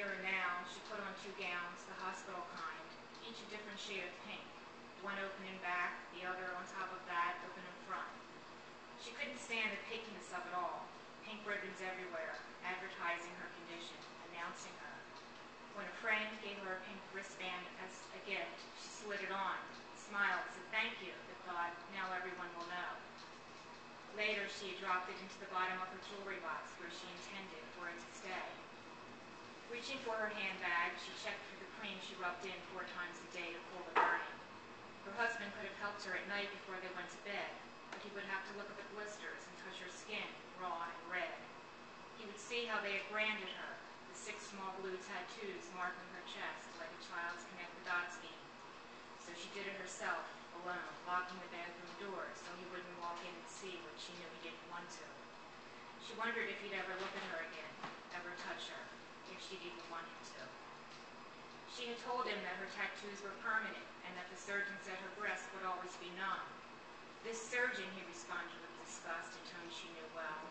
mirror now, she put on 2 gowns, the hospital kind, each a different shade of pink. One open in back, the other on top of that, open in front. She couldn't stand the pinkiness of it all. Pink ribbons everywhere, advertising her condition, announcing her. When a friend gave her a pink wristband as a gift, she slid it on, smiled, said thank you, but thought, now everyone will know. Later, she had dropped it into the bottom of her jewelry box where she intended for it to stay. Reaching for her handbag, she checked for the cream she rubbed in 4 times a day to cool the burning. Her husband could have helped her at night before they went to bed, but he would have to look at the blisters and touch her skin, raw and red. He would see how they had branded her, the 6 small blue tattoos marking her chest like a child's connect-the-dots game. So she did it herself, alone, locking the bathroom doors so he wouldn't walk in and see what she knew he didn't want to. She wondered if he'd ever look at her again, ever touch her, if she'd even want him to. She had told him that her tattoos were permanent and that the surgeon said her breasts would always be numb. This surgeon, he responded with disgust in tones she knew well.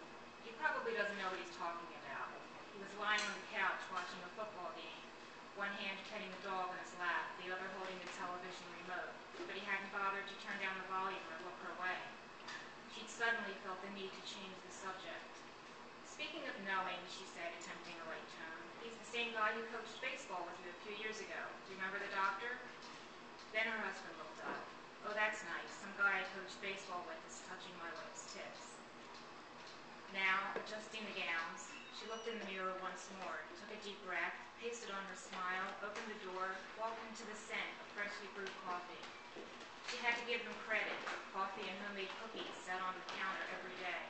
He probably doesn't know what he's talking about. He was lying on the couch watching a football game, one hand petting the dog in his lap, the other holding the television remote, but he hadn't bothered to turn down the volume or look her way. She'd suddenly felt the need to change the subject. Speaking of knowing, she said, attempting a light tone, he's the same guy who coached baseball with you a few years ago. Remember the doctor? Then her husband looked up. Oh, that's nice. Some guy I coached baseball with is touching my wife's tips. Now, adjusting the gowns, she looked in the mirror once more, took a deep breath, pasted on her smile, opened the door, walked into the scent of freshly brewed coffee. She had to give them credit. Coffee and homemade cookies sat on the counter every day.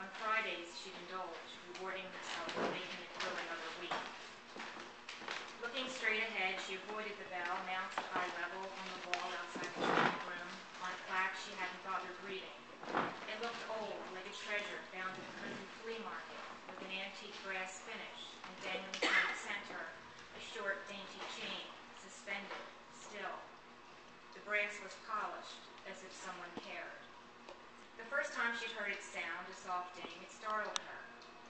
On Fridays, she'd indulge, rewarding herself for making it through another week. Looking straight ahead, she avoided the bell, mounted eye level on the wall outside the training room, on a plaque she hadn't bothered reading. It looked old, like a treasure found in a country flea market, with an antique brass finish, and dangling from the center, a short, dainty chain, suspended, still. The brass was polished, as if someone cared. The first time she'd heard it sound, a soft ding, it startled her.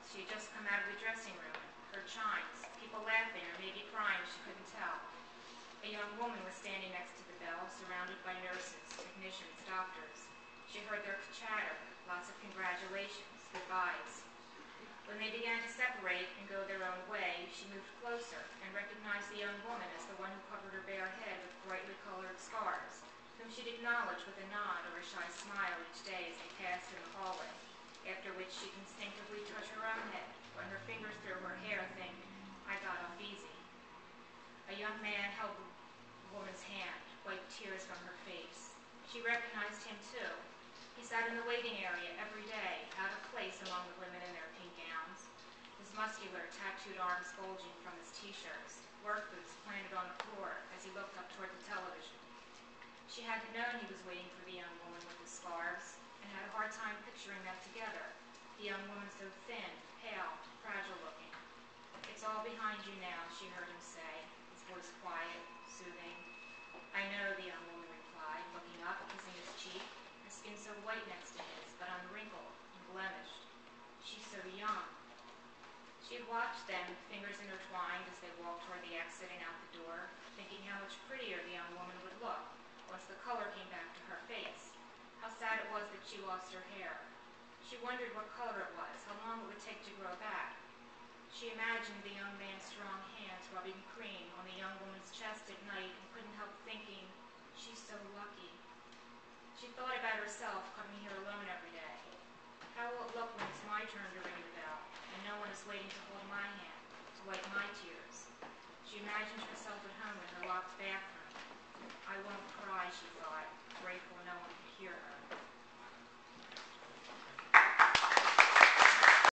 She had just come out of the dressing room, heard chimes, people laughing or maybe crying, she couldn't tell. A young woman was standing next to the bell, surrounded by nurses, technicians, doctors. She heard their chatter, lots of congratulations, goodbyes. When they began to separate and go their own way, she moved closer and recognized the young woman as the one who covered her bare head with brightly colored scarves, whom she'd acknowledge with a nod or a shy smile each day as they passed in the hallway, after which she'd instinctively touch her own head, run her fingers through her hair, think, I got off easy. A young man held the woman's hand, wiped tears from her face. She recognized him too. He sat in the waiting area every day, out of place among the women in their pink gowns, his muscular, tattooed arms bulging from his t-shirts, work boots planted on the floor as he looked up toward the television. She hadn't known he was waiting for the young woman with the scarves, and had a hard time picturing them together, the young woman so thin, pale, fragile looking. It's all behind you now, she heard him say, his voice quiet, soothing. I know, the young woman replied, looking up, kissing his cheek, her skin so white next to his, but unwrinkled and blemished. She's so young. She had watched them, fingers intertwined, as they walked toward the exit and out the door, thinking how much prettier the young woman would look once the color came back to her face. How sad it was that she lost her hair. She wondered what color it was, how long it would take to grow back. She imagined the young man's strong hands rubbing cream on the young woman's chest at night and couldn't help thinking, she's so lucky. She thought about herself coming here alone every day. How will it look when it's my turn to ring the bell, and no one is waiting to hold my hand, to wipe my tears? She imagined herself at home in her locked bathroom. I won't cry, she thought, grateful no one could hear her.